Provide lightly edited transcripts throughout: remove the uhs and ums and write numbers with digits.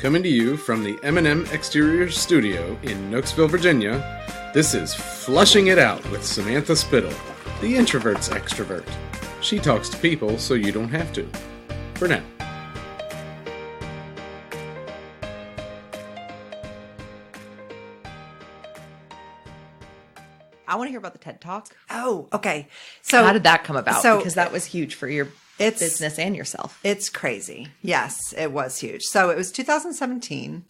Coming to you from the M&M Exterior Studio in Knoxville, Virginia, this is Flushing It Out with Samantha Spittle, the introvert's extrovert. She talks to people so you don't have to. For now. I want to hear about the TED Talk. Oh, okay. So how did that come about? Because that was huge for your business and yourself. It's crazy. Yes, it was huge. So it was 2017.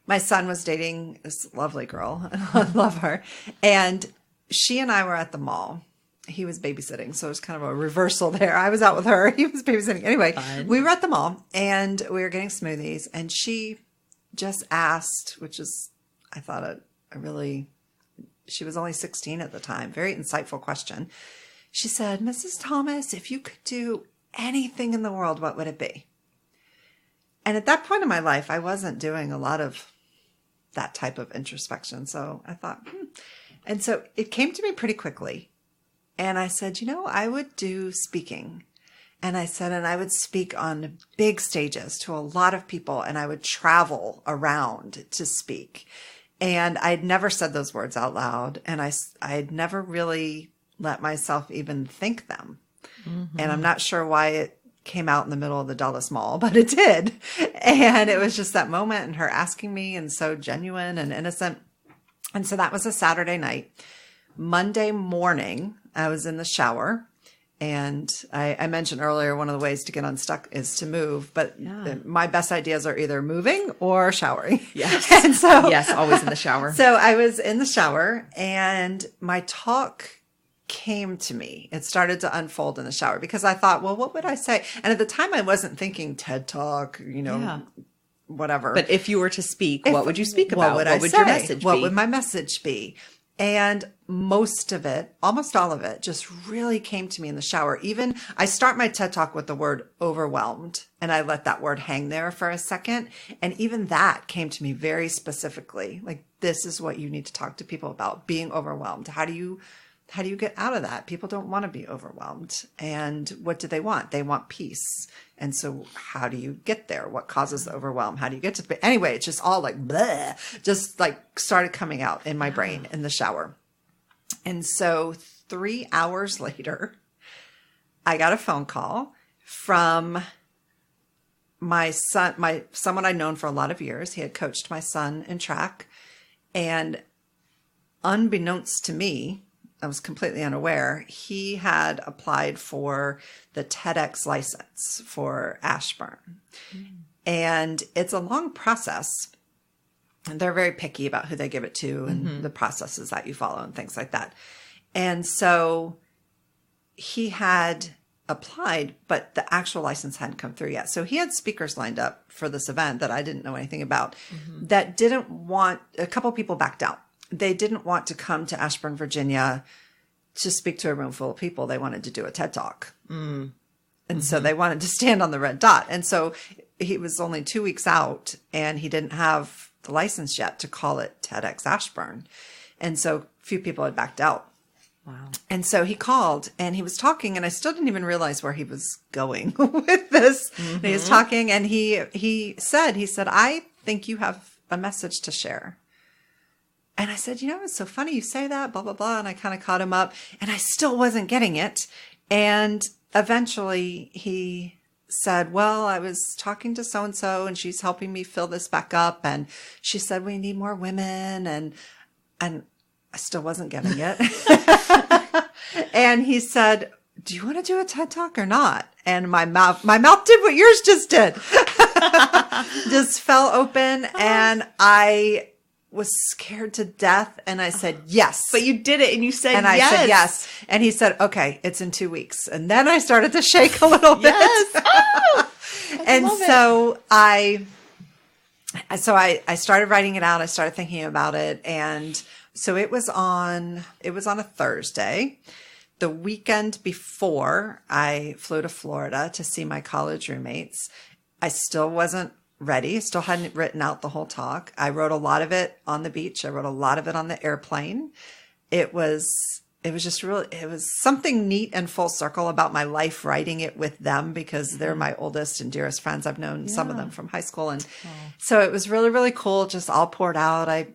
My son was dating this lovely girl. I love her. And she and I were at the mall. He was babysitting. So it was kind of a reversal there. I was out with her. He was babysitting. Anyway, Fun. We were at the mall and we were getting smoothies. And she just asked, which is, I thought she was only 16 at the time. Very insightful question. She said, Mrs. Thomas, if you could do anything in the world, what would it be? And at that point in my life, I wasn't doing a lot of that type of introspection. So I thought, And so it came to me pretty quickly. And I said, I would do speaking. And I said, and I would speak on big stages to a lot of people, and I would travel around to speak. And I'd never said those words out loud. And I'd never really let myself even think them. Mm-hmm. And I'm not sure why it came out in the middle of the Dulles Mall, but it did. And it was just that moment and her asking me, and so genuine and innocent. And so that was a Saturday night. Monday morning, I was in the shower. And I mentioned earlier, one of the ways to get unstuck is to move. But my best ideas are either moving or showering. Yes. And so, yes, always in the shower. So I was in the shower and my talk came to me. It started to unfold in the shower because I thought, well, what would I say? And at the time I wasn't thinking TED Talk, whatever. But if you were to speak, what would you speak about? What would your message be? What would my message be? And most of it, almost all of it, just really came to me in the shower. Even I start my TED Talk with the word overwhelmed, and I let that word hang there for a second. And even that came to me very specifically. Like, this is what you need to talk to people about, being overwhelmed. How do you get out of that? People don't want to be overwhelmed. And what do they want? They want peace. And so how do you get there? What causes the overwhelm? How do you get to the, anyway, it's just all like, bleh, just like started coming out in my brain in the shower. And so 3 hours later, I got a phone call from my son, someone I'd known for a lot of years. He had coached my son in track, and unbeknownst to me, I was completely unaware, he had applied for the TEDx license for Ashburn. And it's a long process. And they're very picky about who they give it to and the processes that you follow and things like that. And so he had applied, but the actual license hadn't come through yet. So he had speakers lined up for this event that I didn't know anything about that didn't want, a couple people backed out. They didn't want to come to Ashburn, Virginia to speak to a room full of people. They wanted to do a TED Talk. And so they wanted to stand on the red dot. And so he was only 2 weeks out and he didn't have the license yet to call it TEDx Ashburn. And so a few people had backed out. Wow. And so he called and he was talking, and I still didn't even realize where he was going with this. And he was talking and he said, I think you have a message to share. And I said, it's so funny you say that, blah, blah, blah. And I kind of caught him up and I still wasn't getting it. And eventually he said, well, I was talking to so-and-so and she's helping me fill this back up. And she said, we need more women. And I still wasn't getting it. And he said, do you want to do a TED Talk or not? And my mouth did what yours just did. Just fell open and I was scared to death. And I said, yes. But you did it and you said yes. And I said yes. And he said, okay, it's in 2 weeks. And then I started to shake a little bit. Yes. Oh, and so I started writing it out. I started thinking about it. And so it was on a Thursday. The weekend before I flew to Florida to see my college roommates, I still wasn't ready. Still hadn't written out the whole talk. I wrote a lot of it on the beach. I wrote a lot of it on the airplane. It was it was just really, it was something neat and full circle about my life writing it with them because they're my oldest and dearest friends. I've known some of them from high school. And so it was really, really cool. Just all poured out. I,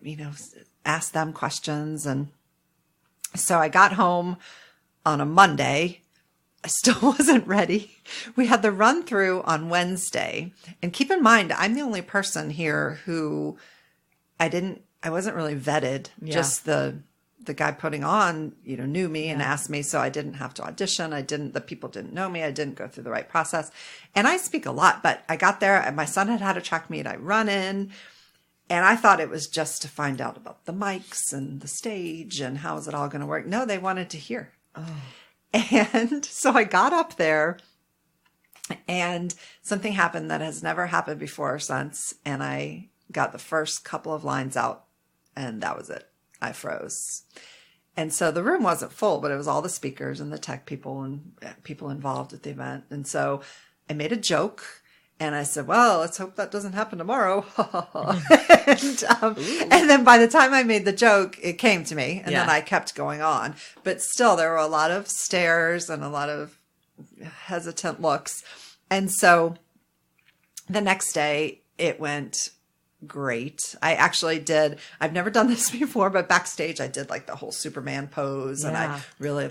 asked them questions. And so I got home on a Monday. I still wasn't ready. We had the run through on Wednesday. And keep in mind, I'm the only person here who I wasn't really vetted. Yeah. Just the guy putting on, knew me and asked me. So I didn't have to audition. The people didn't know me. I didn't go through the right process. And I speak a lot, but I got there and my son had a track meet. I run in and I thought it was just to find out about the mics and the stage and how is it all going to work. No, they wanted to hear. Oh. And so I got up there and something happened that has never happened before or since. And I got the first couple of lines out and that was it. I froze. And so the room wasn't full, but it was all the speakers and the tech people and people involved at the event. And so I made a joke and I said, well, let's hope that doesn't happen tomorrow. and then by the time I made the joke, it came to me and then I kept going on. But still, there were a lot of stares and a lot of hesitant looks. And so the next day it went great. I actually I've never done this before, but backstage I did like the whole Superman pose and I really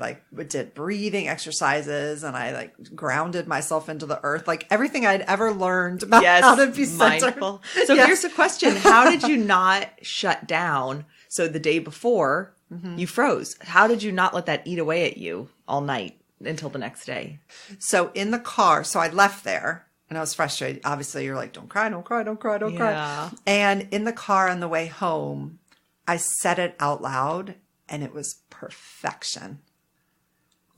did breathing exercises and I grounded myself into the earth, like everything I'd ever learned about how to be mindful. So here's the question. How did you not shut down? So the day before you froze. How did you not let that eat away at you all night until the next day? So in the car, so I left there. And I was frustrated. Obviously, you're like, don't cry, don't cry, don't cry, don't cry. And in the car on the way home, I said it out loud and it was perfection.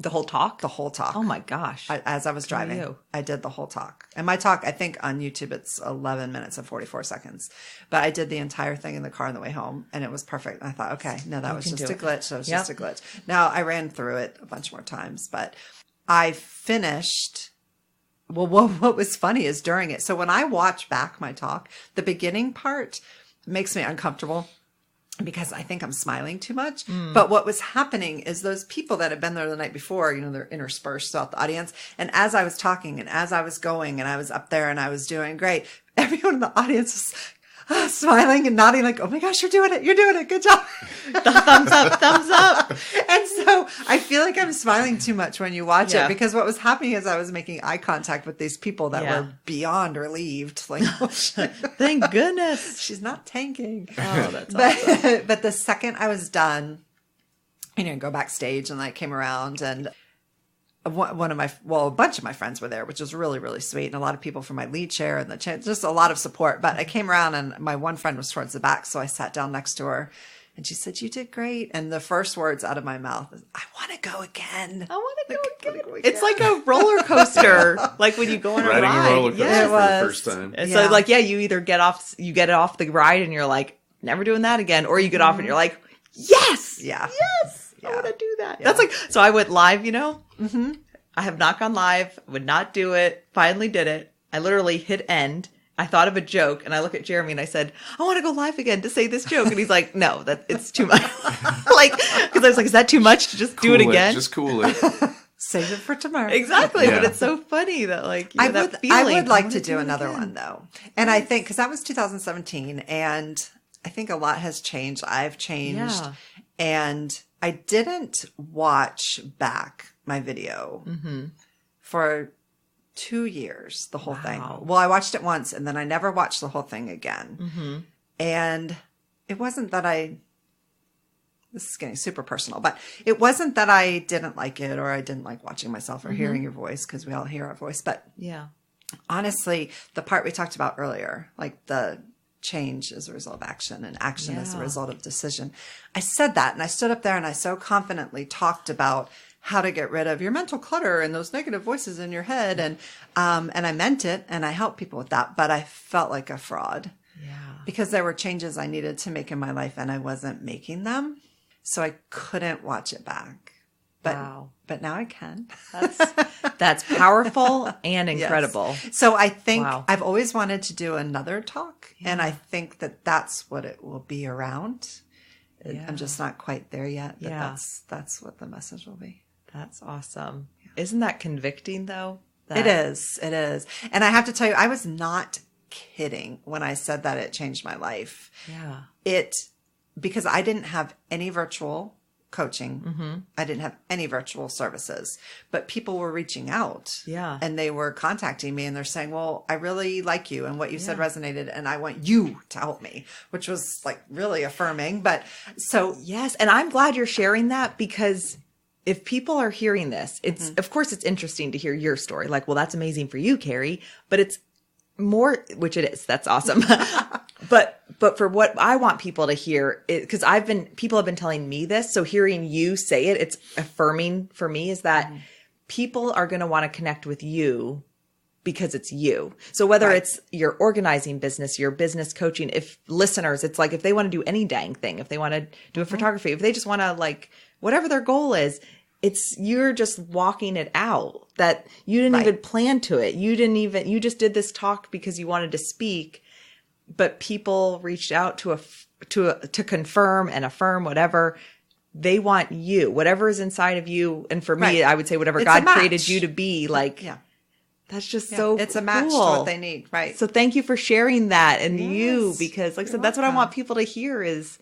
The whole talk? The whole talk. Oh my gosh. As I was driving, I did the whole talk. And my talk, I think on YouTube, it's 11 minutes and 44 seconds. But I did the entire thing in the car on the way home and it was perfect. And I thought, okay, no, that was just a glitch. That was just a glitch. Now, I ran through it a bunch more times, but I finished. Well, what was funny is during it. So when I watch back my talk, the beginning part makes me uncomfortable because I think I'm smiling too much. But what was happening is those people that had been there the night before, they're interspersed throughout the audience. And as I was talking and as I was going and I was up there and I was doing great, everyone in the audience was smiling and nodding like, oh my gosh, you're doing it. Good job. Thumbs up, thumbs up. And so I feel like I'm smiling too much when you watch it because what was happening is I was making eye contact with these people that were beyond relieved. Like, oh, thank goodness. She's not tanking. Oh, that's awesome. But the second I was done, go backstage and I came around and a bunch of my friends were there, which was really, really sweet. And a lot of people from my lead chair and just a lot of support. But I came around and my one friend was towards the back. So I sat down next to her and she said, you did great. And the first words out of my mouth is, I want to go again. I want to go again. It's like a roller coaster. Like when you go on a ride. Riding a roller coaster for the first time. And so you either get off the ride and you're like, never doing that again. Or you get off and you're like, yes. Yeah. Yes. I want to do that. Yeah. That's so I went live, I have not gone live, would not do it, finally did it. I literally hit end. I thought of a joke and I look at Jeremy and I said, I want to go live again to say this joke. And he's like, no, it's too much. Because I was like, is that too much to just do it again? Just cool it. Save it for tomorrow. Exactly. Yeah. But it's so funny that I would like to do another one though. And I think, because that was 2017 and I think a lot has changed. I've changed and I didn't watch back my video for 2 years, the whole thing. Well, I watched it once and then I never watched the whole thing again. And it wasn't that this is getting super personal, but it wasn't that I didn't like it or I didn't like watching myself or hearing your voice, because we all hear our voice. But honestly, the part we talked about earlier, like the change as a result of action and action as a result of decision. I said that and I stood up there and I so confidently talked about how to get rid of your mental clutter and those negative voices in your head. And I meant it and I helped people with that, but I felt like a fraud because there were changes I needed to make in my life and I wasn't making them. So I couldn't watch it back. But now I can. That's powerful and incredible. Yes. So I think I've always wanted to do another talk. And I think that that's what it will be around. Yeah. I'm just not quite there yet, but Yeah. that's what the message will be. That's awesome. Isn't that convicting though? It is. It is. And I have to tell you, I was not kidding when I said that it changed my life. Yeah. Because I didn't have any virtual coaching. Mm-hmm. I didn't have any virtual services, but people were reaching out. Yeah. And they were contacting me and they're saying, well, I really like you and what you said resonated and I want you to help me, which was like really affirming. But so. Yes. And I'm glad you're sharing that because if people are hearing this, it's, of course it's interesting to hear your story. Like, well, that's amazing for you, Kerry, but it's more, which it is, that's awesome. But for what I want people to hear, because people have been telling me this. So hearing you say it, it's affirming for me is that people are going to want to connect with you because it's you. So whether it's your organizing business, your business coaching, if listeners, it's like if they want to do any dang thing, if they want to do a photography, if they just want to like, whatever their goal is, you're just walking it out that you didn't even plan to it. You just did this talk because you wanted to speak, but people reached out to confirm and affirm whatever they want you, whatever is inside of you. And for me, I would say whatever God created you to be like, that's just so it's a match to what they need. Right. So thank you for sharing that and you, because like I said, that's what I want people to hear is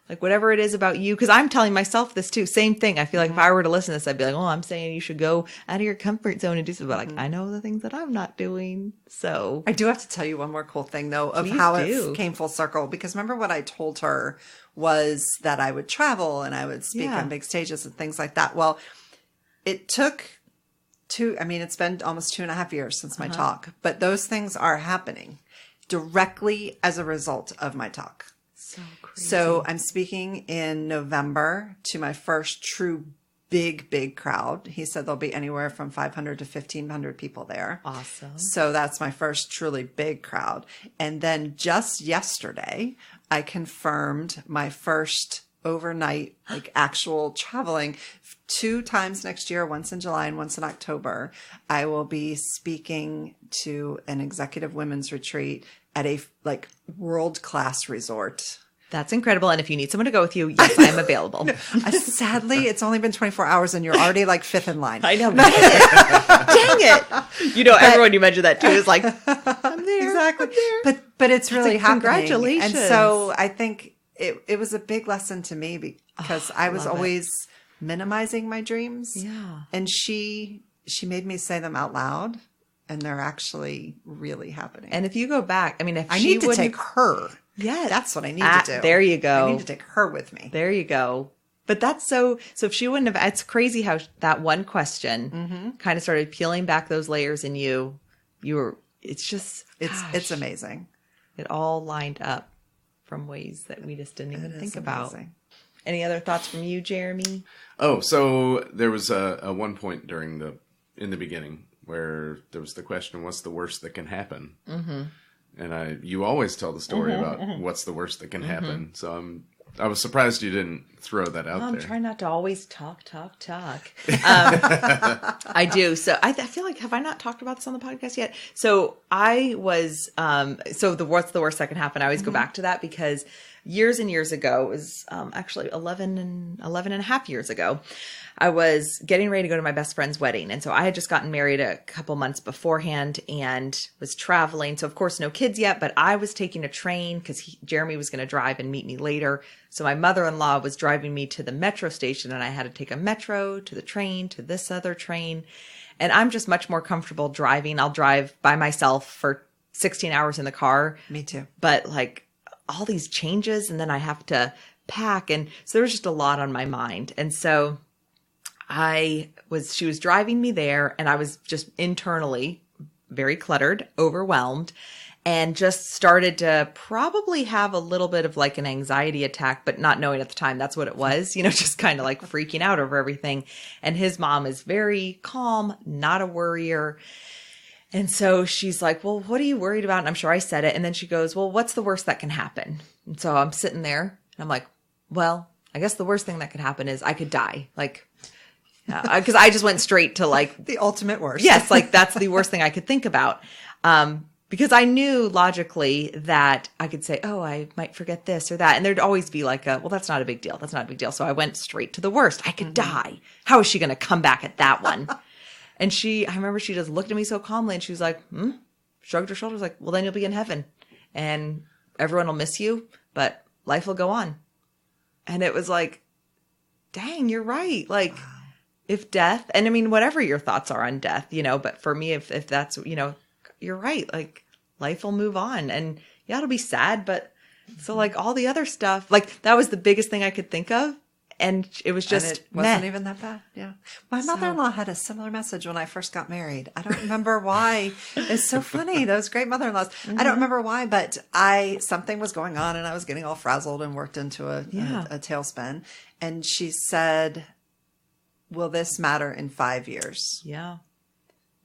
like whatever it is about you. Cause I'm telling myself this too. Same thing. I feel like if I were to listen to this, I'd be like, oh, I'm saying you should go out of your comfort zone and do something. But like, I know the things that I'm not doing. So I do have to tell you one more cool thing though of how it came full circle. Because remember what I told her was that I would travel and I would speak on big stages and things like that. Well, it took it's been almost 2.5 years since my talk, but those things are happening directly as a result of my talk. so crazy. So I'm speaking in November to my first true big crowd. He said there'll be anywhere from 500 to 1,500 people there. Awesome. So that's my first truly big crowd. And then just yesterday, I confirmed my first overnight, like actual traveling 2 times next year, once in July and once in October. I will be speaking to an executive women's retreat at a like world-class resort. That's incredible. And if you need someone to go with you, yes, I am available. Sadly, it's only been 24 hours and you're already like 5th in line. I know. Dang it. You know, everyone you mentioned that to is like, I'm there. Exactly. I'm there. But it's really like, happening. congratulations. And so I think it was a big lesson to me because I was always minimizing my dreams. Yeah. And she made me say them out loud and they're actually really happening. And if you go back, I mean, if I she need to wouldn't- take her. Yes. That's what I need to do. There you go. I need to take her with me. There you go. But that's so if she wouldn't have, it's crazy how that one question kind of started peeling back those layers in you. It's amazing. It all lined up from ways that we just didn't even think about. Any other thoughts from you, Jeremy? Oh, so there was a one point in the beginning where there was the question, what's the worst that can happen? Mm-hmm. And you always tell the story about what's the worst that can happen. So I was surprised you didn't throw that out there. I'm trying not to always talk. I do. So I feel like, have I not talked about this on the podcast yet? So I was, what's the worst that can happen? I always go back to that because years and years ago, it was actually 11 and a half years ago, I was getting ready to go to my best friend's wedding. And so I had just gotten married a couple months beforehand and was traveling. So of course, no kids yet, but I was taking a train because Jeremy was going to drive and meet me later. So my mother-in-law was driving me to the metro station and I had to take a metro to the train, to this other train. And I'm just much more comfortable driving. I'll drive by myself for 16 hours in the car. Me too. But like all these changes and then I have to pack. And so there was just a lot on my mind. And so she was driving me there and I was just internally very cluttered, overwhelmed, and just started to probably have a little bit of like an anxiety attack, but not knowing at the time that's what it was, just kind of like freaking out over everything. And his mom is very calm, not a worrier. And so she's like, well, what are you worried about? And I'm sure I said it. And then she goes, well, what's the worst that can happen? And so I'm sitting there and I'm like, well, I guess the worst thing that could happen is I could die. Like, because I just went straight to like the ultimate worst. Yes, like that's the worst thing I could think about. because I knew logically that I could say, oh, I might forget this or that. And there'd always be like well, that's not a big deal. That's not a big deal. So I went straight to the worst. I could die. How is she going to come back at that one? And I remember she just looked at me so calmly and she was like, shrugged her shoulders like, well, then you'll be in heaven and everyone will miss you, but life will go on. And it was like, dang, you're right. Like, if death, and I mean, whatever your thoughts are on death, but for me, if that's, you're right. Like, life will move on. And yeah, it'll be sad, but so like all the other stuff, like that was the biggest thing I could think of. And it was just, and it wasn't even that bad. Yeah. My mother-in-law had a similar message when I first got married. I don't remember why. It's so funny. Those great mother-in-laws. I don't remember why, but something was going on and I was getting all frazzled and worked into a tailspin. And she said, will this matter in 5 years? Yeah.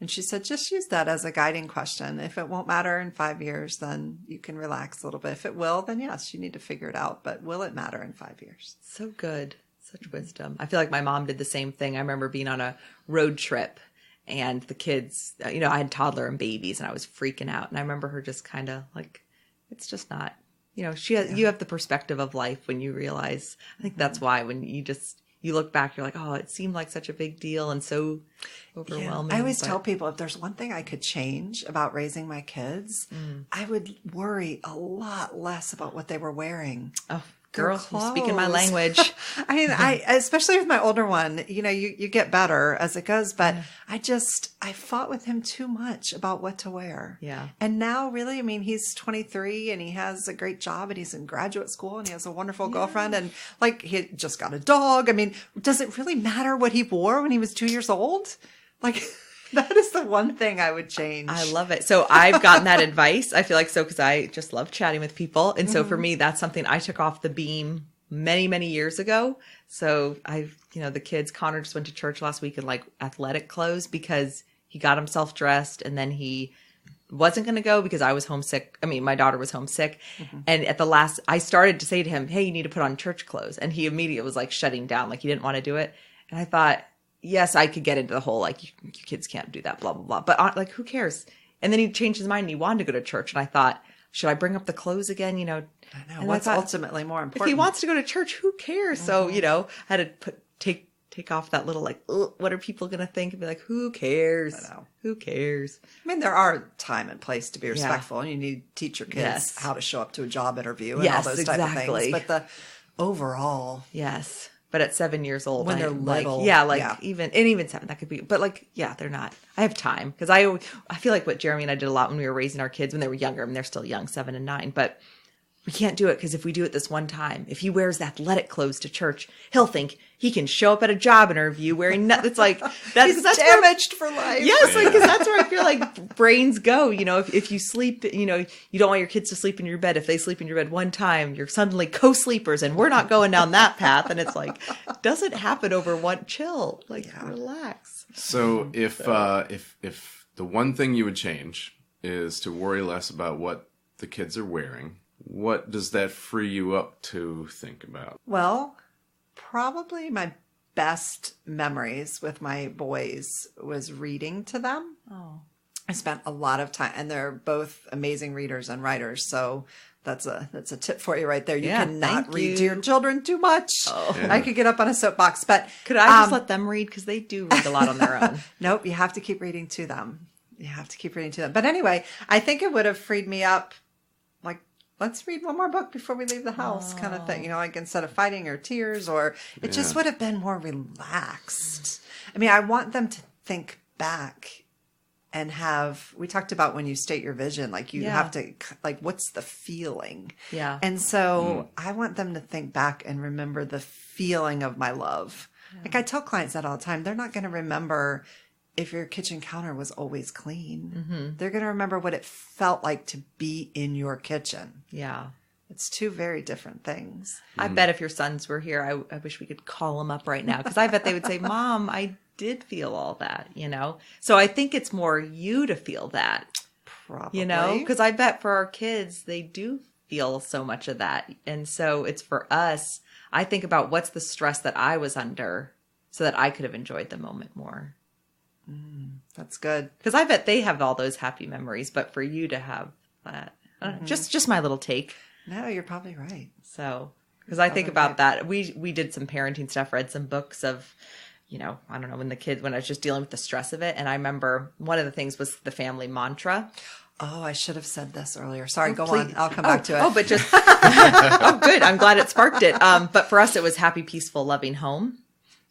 And she said, just use that as a guiding question. If it won't matter in 5 years, then you can relax a little bit. If it will, then yes, you need to figure it out. But will it matter in 5 years? So good. Such wisdom. I feel like my mom did the same thing. I remember being on a road trip and the kids, I had toddler and babies and I was freaking out. And I remember her just kind of like, it's just not, you have the perspective of life when you realize, I think that's why when you look back, you're like, oh, it seemed like such a big deal and so overwhelming. I always tell people if there's one thing I could change about raising my kids, I would worry a lot less about what they were wearing. Oh, girl, you're speaking my language. I mean, especially with my older one, you get better as it goes, but I fought with him too much about what to wear. Yeah. And now really, I mean, he's 23 and he has a great job and he's in graduate school and he has a wonderful girlfriend and like he just got a dog. I mean, does it really matter what he wore when he was 2 years old? Like that is the one thing I would change. I love it. So I've gotten that advice. I feel like because I just love chatting with people. And so for me, that's something I took off the beam many, many years ago. So the kids, Connor just went to church last week in like athletic clothes because he got himself dressed and then he wasn't going to go because I was homesick. I mean, my daughter was homesick. And at the last, I started to say to him, hey, you need to put on church clothes. And he immediately was like shutting down, like he didn't want to do it. And I thought, yes, I could get into the whole, like, you kids can't do that, blah, blah, blah. But, like, who cares? And then he changed his mind and he wanted to go to church. And I thought, should I bring up the clothes again? I know. What's ultimately more important? If he wants to go to church, who cares? So, I had to take off that little, like, what are people going to think? And be like, who cares? I know. Who cares? I mean, there are time and place to be respectful. And you need to teach your kids how to show up to a job interview and all those type of things. But the overall. Yes. But at 7 years old, when they're little, even 7, that could be. But like, they're not. I have time because I feel like what Jeremy and I did a lot when we were raising our kids when they were younger. I mean, they're still young, 7 and 9, but we can't do it because if we do it this one time, if he wears athletic clothes to church, he'll think he can show up at a job interview wearing nothing. It's like that's damaged for life. Yes, because that's where I feel like brains go. If you sleep, you don't want your kids to sleep in your bed. If they sleep in your bed one time, you're suddenly co-sleepers, and we're not going down that path. And it's like, doesn't happen over one. Chill, relax. So if the one thing you would change is to worry less about what the kids are wearing, what does that free you up to think about? Well, probably my best memories with my boys was reading to them. Oh. I spent a lot of time, and they're both amazing readers and writers. So that's a tip for you right there. You cannot read to your children too much. Oh. Yeah. I could get up on a soapbox, but could I just let them read? Because they do read a lot on their own. Nope, you have to keep reading to them. But anyway, I think it would have freed me up. Like, let's read one more book before we leave the house kind of thing, like instead of fighting or tears, or it just would have been more relaxed. I mean, I want them to think back and we talked about when you state your vision, like you have to, like, what's the feeling? Yeah. And so I want them to think back and remember the feeling of my love. Yeah. Like I tell clients that all the time, they're not going to remember if your kitchen counter was always clean. Mm-hmm. They're going to remember what it felt like to be in your kitchen. Yeah. It's two very different things. I bet if your sons were here, I wish we could call them up right now. Because I bet they would say, Mom, I did feel all that, So I think it's more you to feel that. Probably. Because I bet for our kids, they do feel so much of that. And so it's for us. I think about what's the stress that I was under so that I could have enjoyed the moment more. That's good. Because I bet they have all those happy memories, but for you to have that, I don't know, just my little take. No, you're probably right. So, because I think about that, we did some parenting stuff, read some books of, I don't know, when I was just dealing with the stress of it. And I remember one of the things was the family mantra. Oh, I should have said this earlier. Sorry, go please. on. I'll come back to it. Oh, but just, oh, good. I'm glad it sparked it. But for us, it was happy, peaceful, loving home.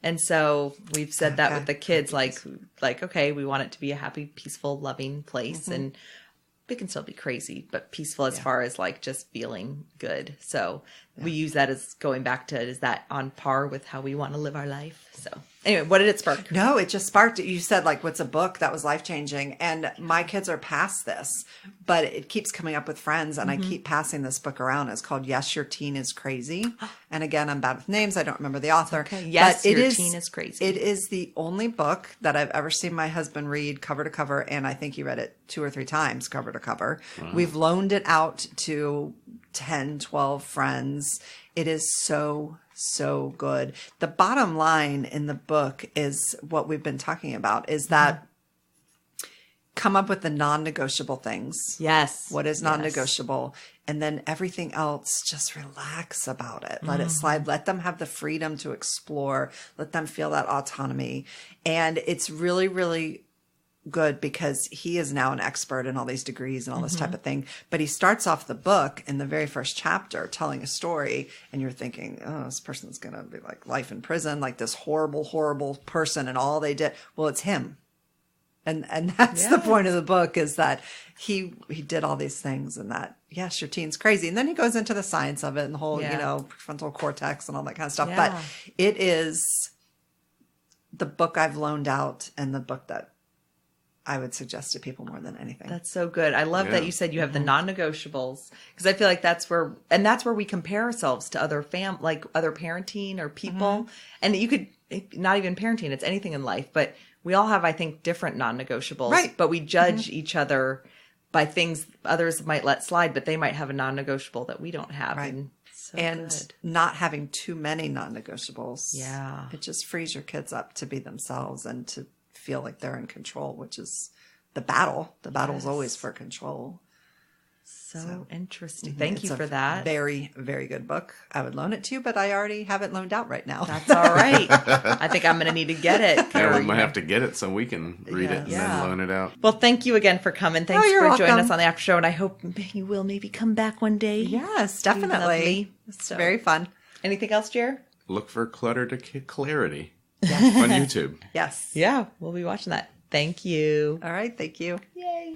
And so we've said that with the kids, like, okay, we want it to be a happy, peaceful, loving place. And it can still be crazy, but peaceful as far as like just feeling good. So we use that as going back to, is that on par with how we want to live our life? So anyway, what did it spark? No, it just sparked it. You said like, what's a book that was life-changing? And my kids are past this, but it keeps coming up with friends. And I keep passing this book around. It's called Yes, Your Teen is Crazy. And again, I'm bad with names. I don't remember the author. Okay. Yes, but Your Teen is Crazy. It is the only book that I've ever seen my husband read cover to cover. And I think he read it 2 or 3 times cover to cover. Wow. We've loaned it out to 10, 12 friends. It is so good. The bottom line in the book is what we've been talking about, is that come up with the non-negotiable things. Yes. What is non-negotiable? And then everything else, just relax about it. Let it slide. Let them have the freedom to explore. Let them feel that autonomy. And it's really, really good because he is now an expert in all these degrees and all this type of thing. But he starts off the book in the very first chapter telling a story, and you're thinking, oh, this person's going to be like life in prison, like this horrible, horrible person, and all they did. Well, it's him. And that's the point of the book, is that he did all these things, and that, yes, your teen's crazy. And then he goes into the science of it and the whole, prefrontal cortex and all that kind of stuff. Yeah. But it is the book I've loaned out and the book that I would suggest to people more than anything. That's so good. I love that you said you have the non-negotiables, because I feel like that's where we compare ourselves to other other parenting or people. And you could, not even parenting, it's anything in life, but we all have, I think, different non-negotiables, right? But we judge each other by things others might let slide, but they might have a non-negotiable that we don't have. Right. And good. Not having too many non-negotiables. Yeah. It just frees your kids up to be themselves and to feel like they're in control, which is the battle. The battle is always for control. So interesting. Thank you for that. Very, very good book. I would loan it to you, but I already have it loaned out right now. That's all right. I think I'm going to need to get it. Yeah, we might have to get it so we can read it and then loan it out. Well, thank you again for coming. Thanks for joining us on the after show, and I hope you will maybe come back one day. Yes, definitely. It's very fun. Anything else, Jer? Look for Clutter to Clarity on YouTube. Yes. Yeah, we'll be watching that. Thank you. All right. Thank you. Yay.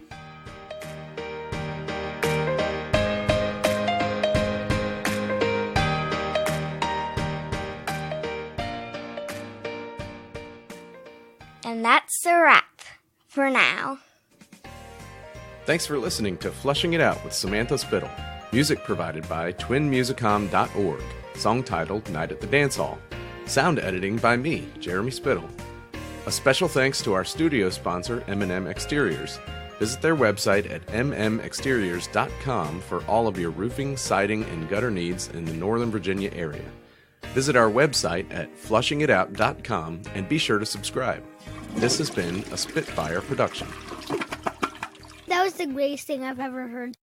And that's a wrap for now. Thanks for listening to Flushing It Out with Samantha Spittle. Music provided by twinmusicom.org. Song titled Night at the Dance Hall. Sound editing by me, Jeremy Spittle. A special thanks to our studio sponsor, M&M Exteriors. Visit their website at mmexteriors.com for all of your roofing, siding, and gutter needs in the Northern Virginia area. Visit our website at flushingitout.com and be sure to subscribe. This has been a Spitfire production. That was the greatest thing I've ever heard.